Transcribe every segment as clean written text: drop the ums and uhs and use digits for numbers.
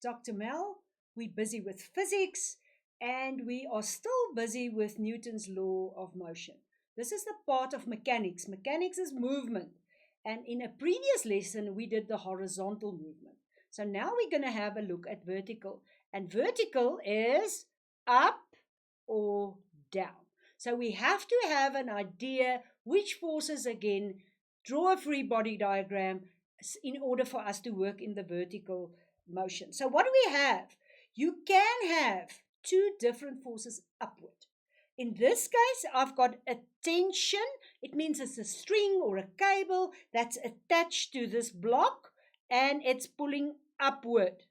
Dr. Mel. We're busy with physics and we are still busy with Newton's law of motion. This is the part of mechanics. Mechanics is movement. And in a previous lesson, we did the horizontal movement. So now we're going to have a look at vertical. And vertical is up or down. So we have to have an idea which forces again, draw a free body diagram in order for us to work in the vertical motion. So what do we have? You can have two different forces upward. In this case, I've got a tension. It means it's a string or a cable that's attached to this block and it's pulling upward.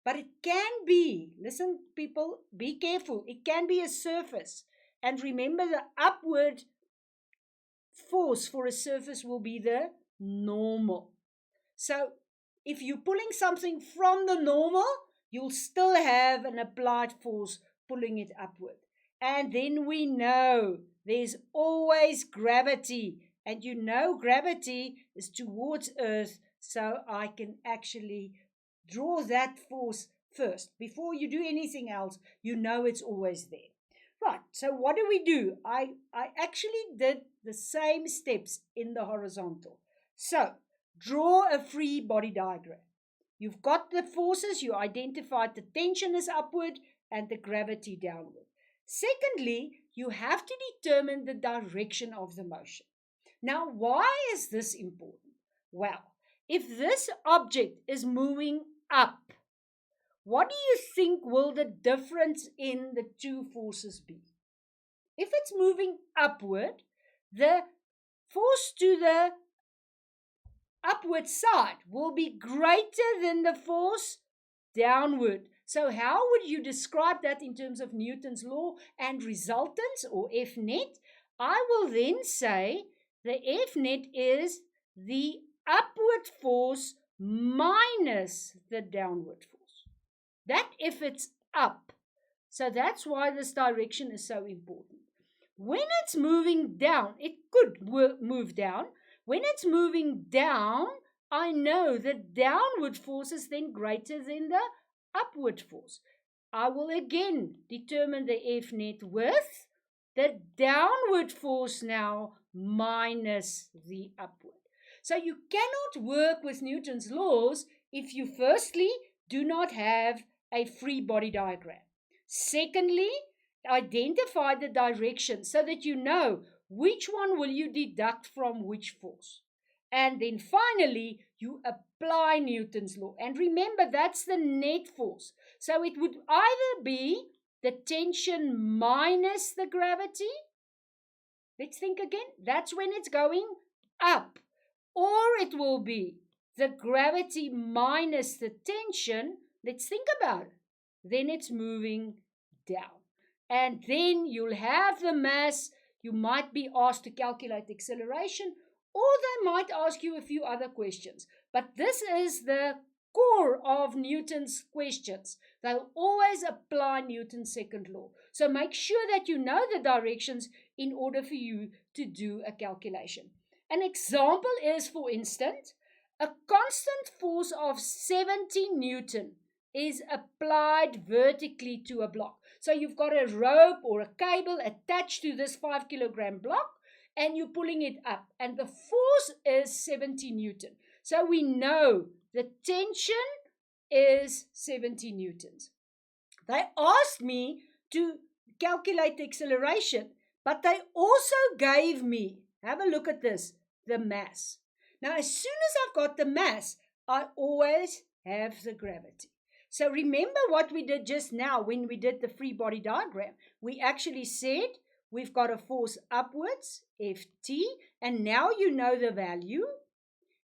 But it can be, listen people, be careful, it can be a surface. And remember, the upward force for a surface will be the normal. So if you're pulling something from the normal, you'll still have an applied force pulling it upward. And then we know there's always gravity. And you know gravity is towards Earth, so I can actually draw that force first. Before you do anything else, you know it's always there. Right, so what do? I actually did the same steps in the horizontal. So, draw a free body diagram. You've got the forces, you identified the tension is upward and the gravity downward. Secondly, you have to determine the direction of the motion. Now, why is this important? Well, if this object is moving up, what do you think will the difference in the two forces be? If it's moving upward, the force to the upward side will be greater than the force downward. So how would you describe that in terms of Newton's law and resultants, or F net? I will then say the F net is the upward force minus the downward force. That if it's up. So that's why this direction is so important. When it's moving down, it could move down. When it's moving down, I know the downward force is then greater than the upward force. I will again determine the F net with the downward force now minus the upward. So you cannot work with Newton's laws if you firstly do not have a free body diagram. Secondly, identify the direction so that you know which one will you deduct from which force. And then finally, you apply Newton's law. And remember, that's the net force. So it would either be the tension minus the gravity. Let's think again. That's when it's going up. Or it will be the gravity minus the tension. Let's think about it. Then it's moving down. And then you'll have the mass. You might be asked to calculate the acceleration, or they might ask you a few other questions. But this is the core of Newton's questions. They'll always apply Newton's second law. So make sure that you know the directions in order for you to do a calculation. An example is, for instance, a constant force of 70 Newton is applied vertically to a block. So you've got a rope or a cable attached to this 5 kilogram block and you're pulling it up. And the force is 70 Newton. So we know the tension is 70 Newtons. They asked me to calculate the acceleration, but they also gave me, have a look at this, the mass. Now, as soon as I've got the mass, I always have the gravity. So remember what we did just now when we did the free body diagram. We actually said we've got a force upwards, Ft, and now you know the value.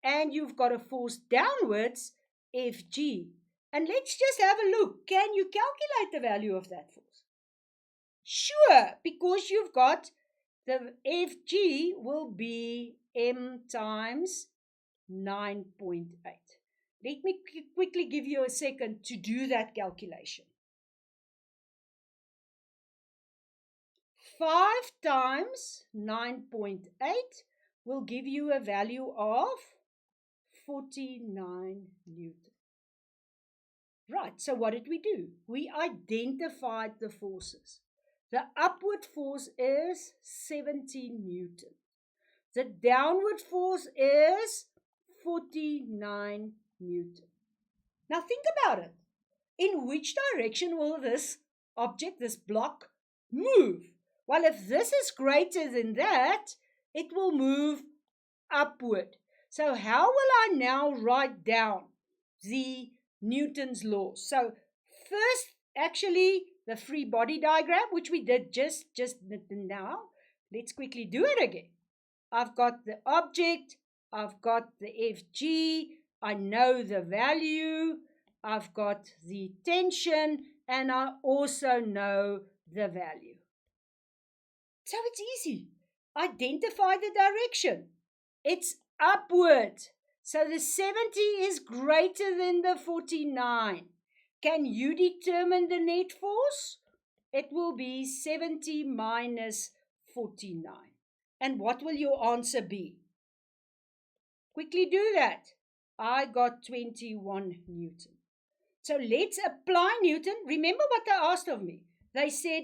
And you've got a force downwards, Fg. And let's just have a look. Can you calculate the value of that force? Sure, because you've got the Fg will be m times 9.8. Let me quickly give you a second to do that calculation. 5 times 9.8 will give you a value of 49 Newton. Right, so what did we do? We identified the forces. The upward force is 70 Newton. The downward force is 49 Newton. Now think about it. In which direction will this object, this block, move? Well, if this is greater than that, it will move upward. So how will I now write down the Newton's laws? So first, actually, the free body diagram, which we did just now. Let's quickly do it again. I've got the object, I've got the FG, I know the value, I've got the tension, and I also know the value. So it's easy. Identify the direction. It's upward. So the 70 is greater than the 49. Can you determine the net force? It will be 70 minus 49. And what will your answer be? Quickly do that. I got 21 Newton. So let's apply Newton. Remember what they asked of me. They said,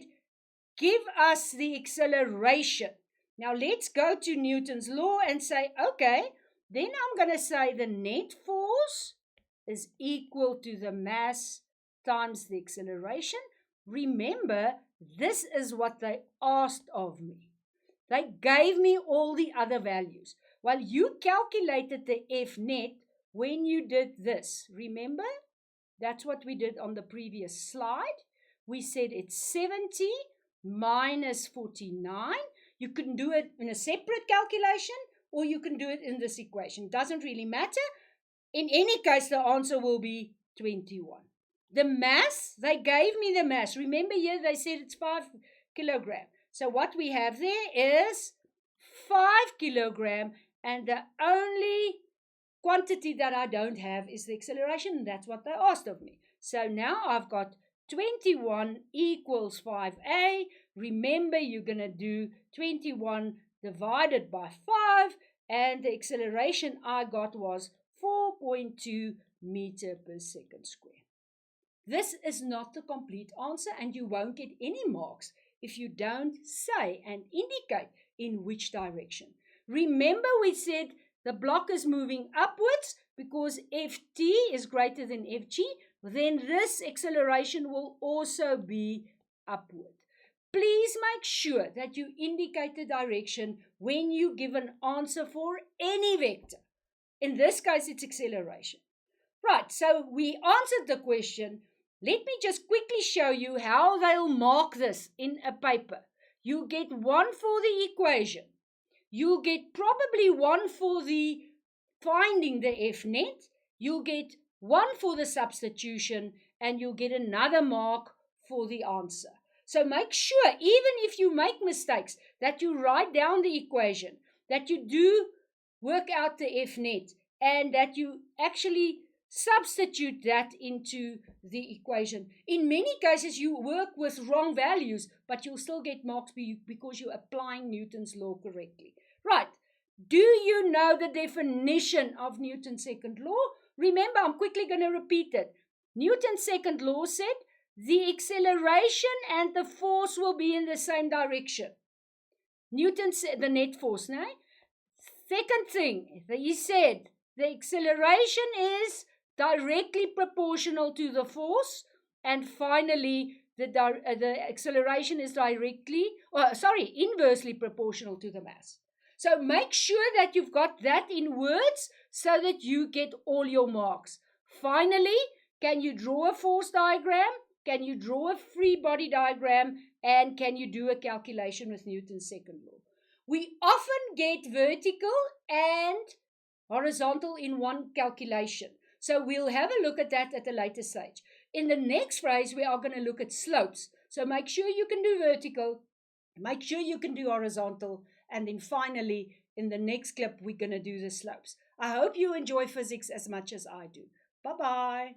give us the acceleration. Now let's go to Newton's law and say, okay, then I'm going to say the net force is equal to the mass times the acceleration. Remember, this is what they asked of me. They gave me all the other values. Well, you calculated the F net when you did this. Remember? That's what we did on the previous slide. We said it's 70 minus 49. You can do it in a separate calculation or you can do it in this equation. Doesn't really matter. In any case, the answer will be 21. The mass, they gave me the mass. Remember here they said it's 5 kilogram. So what we have there is 5 kilogram, and the only quantity that I don't have is the acceleration, and that's what they asked of me. So now I've got 21 equals 5a. Remember, you're going to do 21 divided by 5, and the acceleration I got was 4.2 meter per second square. This is not the complete answer, and you won't get any marks if you don't say and indicate in which direction. Remember, we said the block is moving upwards because Ft is greater than Fg, then this acceleration will also be upward. Please make sure that you indicate the direction when you give an answer for any vector. In this case, it's acceleration. Right, so we answered the question. Let me just quickly show you how they'll mark this in a paper. You get 1 for the equation. You'll get probably 1 for the finding the F net. You'll get 1 for the substitution, and you'll get another mark for the answer. So make sure, even if you make mistakes, that you write down the equation, that you do work out the F net, and that you actually substitute that into the equation. In many cases, you work with wrong values, but you'll still get marks because you're applying Newton's law correctly. Right. Do you know the definition of Newton's second law? Remember, I'm quickly going to repeat it. Newton's second law said the acceleration and the force will be in the same direction. Newton said the net force, no? Second thing, he said the acceleration is directly proportional to the force, and finally the acceleration is inversely proportional to the mass. So make sure that you've got that in words so that you get all your marks. Finally, can you draw a force diagram? Can you draw a free body diagram? And can you do a calculation with Newton's second law? We often get vertical and horizontal in one calculation. So we'll have a look at that at a later stage. In the next phrase, we are going to look at slopes. So make sure you can do vertical, make sure you can do horizontal, and then finally, in the next clip, we're going to do the slopes. I hope you enjoy physics as much as I do. Bye-bye.